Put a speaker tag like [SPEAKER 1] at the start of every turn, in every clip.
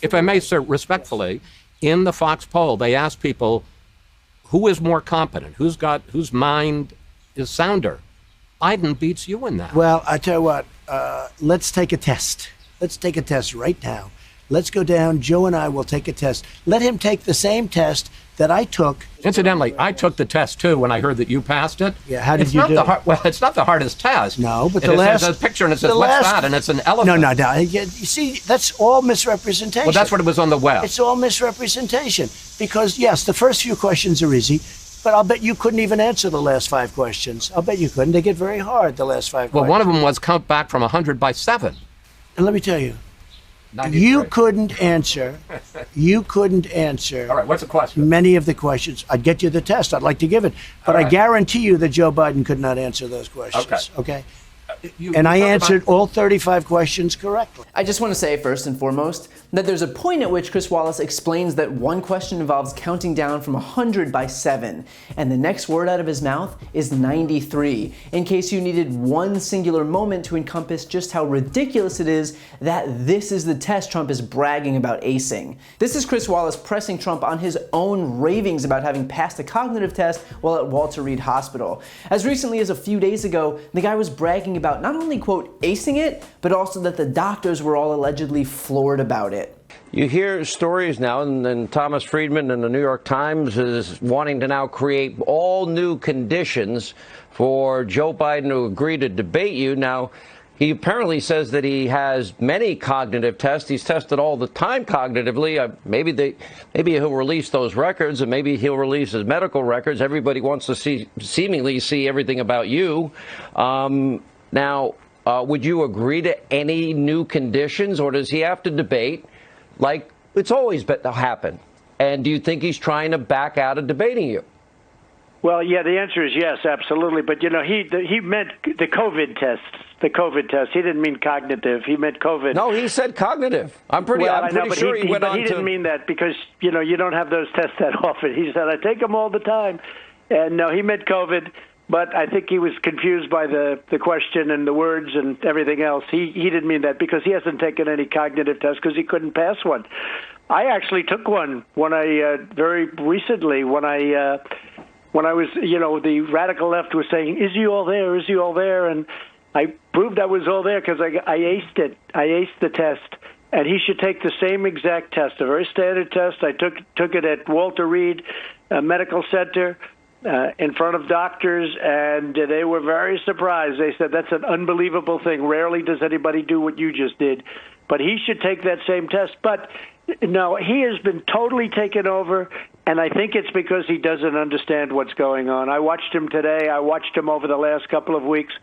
[SPEAKER 1] If I may, sir, respectfully, in the Fox poll, they asked people who is more competent, whose mind is sounder. Biden beats you in that.
[SPEAKER 2] Well, I tell you what, let's take a test. Let's take a test right now. Let's go down. Joe and I will take a test. Let him take the same test that I took.
[SPEAKER 1] Incidentally, I took the test too when I heard that you passed it.
[SPEAKER 2] Yeah, how did you do it?
[SPEAKER 1] Well, it's not the hardest test.
[SPEAKER 2] No, but
[SPEAKER 1] there's a picture and it says, what's that? And it's an elephant.
[SPEAKER 2] No. You see, that's all misrepresentation.
[SPEAKER 1] Well, that's what it was on the web.
[SPEAKER 2] It's all misrepresentation. Because, yes, the first few questions are easy, but I'll bet you couldn't even answer the last 5 questions. I'll bet you couldn't. They get very hard, the last 5 questions.
[SPEAKER 1] Well, one of them was count back from 100 by 7.
[SPEAKER 2] And let me tell you,
[SPEAKER 1] 93.
[SPEAKER 2] You couldn't answer.
[SPEAKER 1] All right, what's the question?
[SPEAKER 2] Many of the questions. I'd get you the test. I'd like to give it. But I guarantee you that Joe Biden could not answer those questions. Okay? And I answered all 35 questions correctly.
[SPEAKER 3] I just want to say, first and foremost, that there's a point at which Chris Wallace explains that one question involves counting down from 100 by 7, and the next word out of his mouth is 93, in case you needed one singular moment to encompass just how ridiculous it is that this is the test Trump is bragging about acing. This is Chris Wallace pressing Trump on his own ravings about having passed a cognitive test while at Walter Reed Hospital. As recently as a few days ago, the guy was bragging about not only, quote, acing it, but also that the doctors were all allegedly floored about it.
[SPEAKER 4] You hear stories now, and Thomas Friedman in the New York Times is wanting to now create all new conditions for Joe Biden to agree to debate you. Now, he apparently says that he has many cognitive tests. He's tested all the time cognitively. Maybe he'll release those records, and maybe he'll release his medical records. Everybody wants to seemingly see everything about you. Now, would you agree to any new conditions, or does he have to debate like it's always happened? And do you think he's trying to back out of debating you?
[SPEAKER 5] Well, yeah, the answer is yes, absolutely. But, you know, he meant the COVID tests. The COVID test. He didn't mean cognitive. He meant COVID.
[SPEAKER 4] No, he said cognitive. I'm pretty sure he went on to...
[SPEAKER 5] He didn't mean that because, you know, you don't have those tests that often. He said, I take them all the time. And no, he meant COVID. But I think he was confused by the question and the words and everything else. He didn't mean that because he hasn't taken any cognitive tests because he couldn't pass one. I actually took one when I very recently when I was, you know, the radical left was saying, is he all there? Is he all there? And I proved I was all there because I aced it. I aced the test. And he should take the same exact test, a very standard test. I took it at Walter Reed Medical Center. In front of doctors, and they were very surprised. They said, that's an unbelievable thing. Rarely does anybody do what you just did. But he should take that same test. But, no, he has been totally taken over, and I think it's because he doesn't understand what's going on. I watched him today. I watched him over the last couple of weeks.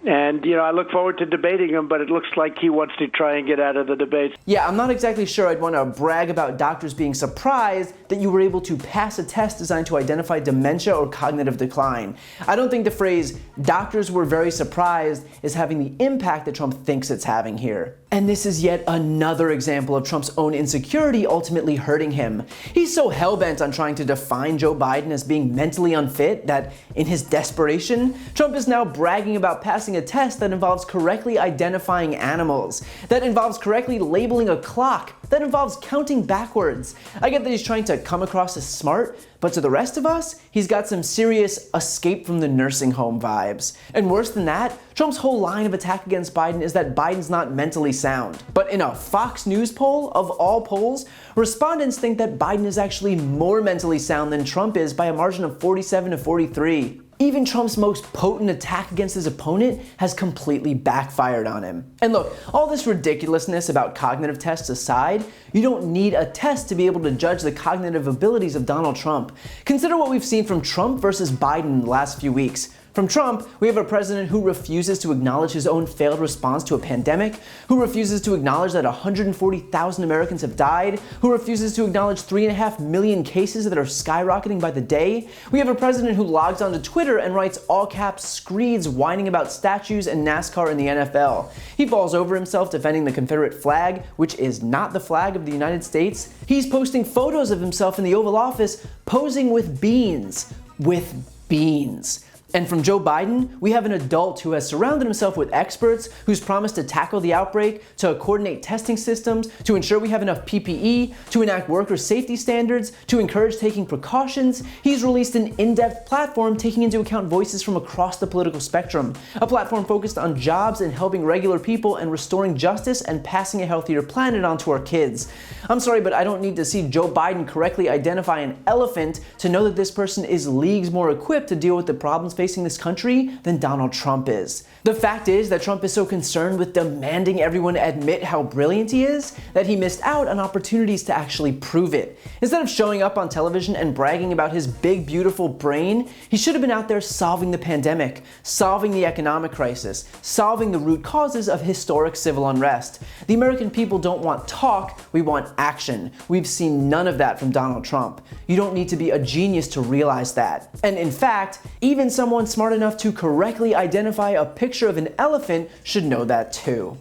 [SPEAKER 5] And, you know, I look forward to debating him, but it looks like he wants to try and get out of the debates.
[SPEAKER 3] Yeah, I'm not exactly sure I'd want to brag about doctors being surprised that you were able to pass a test designed to identify dementia or cognitive decline. I don't think the phrase, doctors were very surprised, is having the impact that Trump thinks it's having here. And this is yet another example of Trump's own insecurity ultimately hurting him. He's so hell-bent on trying to define Joe Biden as being mentally unfit that, in his desperation, Trump is now bragging about passing a test that involves correctly identifying animals, that involves correctly labeling a clock, that involves counting backwards. I get that he's trying to come across as smart, but to the rest of us, he's got some serious escape from the nursing home vibes. And worse than that, Trump's whole line of attack against Biden is that Biden's not mentally sound. But in a Fox News poll, of all polls, respondents think that Biden is actually more mentally sound than Trump is by a margin of 47 to 43. Even Trump's most potent attack against his opponent has completely backfired on him. And look, all this ridiculousness about cognitive tests aside, you don't need a test to be able to judge the cognitive abilities of Donald Trump. Consider what we've seen from Trump versus Biden in the last few weeks. From Trump, we have a president who refuses to acknowledge his own failed response to a pandemic, who refuses to acknowledge that 140,000 Americans have died, who refuses to acknowledge 3.5 million cases that are skyrocketing by the day. We have a president who logs onto Twitter and writes all-caps screeds whining about statues and NASCAR in the NFL. He falls over himself defending the Confederate flag, which is not the flag of the United States. He's posting photos of himself in the Oval Office posing with beans. With beans. And from Joe Biden, we have an adult who has surrounded himself with experts, who's promised to tackle the outbreak, to coordinate testing systems, to ensure we have enough PPE, to enact worker safety standards, to encourage taking precautions. He's released an in-depth platform taking into account voices from across the political spectrum, a platform focused on jobs and helping regular people and restoring justice and passing a healthier planet onto our kids. I'm sorry, but I don't need to see Joe Biden correctly identify an elephant to know that this person is leagues more equipped to deal with the problems facing this country than Donald Trump is. The fact is that Trump is so concerned with demanding everyone admit how brilliant he is that he missed out on opportunities to actually prove it. Instead of showing up on television and bragging about his big, beautiful brain, he should have been out there solving the pandemic, solving the economic crisis, solving the root causes of historic civil unrest. The American people don't want talk, we want action. We've seen none of that from Donald Trump. You don't need to be a genius to realize that. And in fact, even someone smart enough to correctly identify a picture of an elephant should know that too.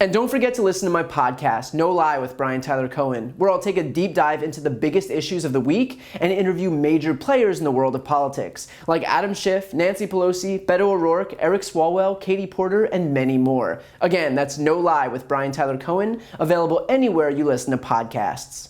[SPEAKER 3] And don't forget to listen to my podcast, No Lie with Brian Tyler Cohen, where I'll take a deep dive into the biggest issues of the week and interview major players in the world of politics, like Adam Schiff, Nancy Pelosi, Beto O'Rourke, Eric Swalwell, Katie Porter, and many more. Again, that's No Lie with Brian Tyler Cohen, available anywhere you listen to podcasts.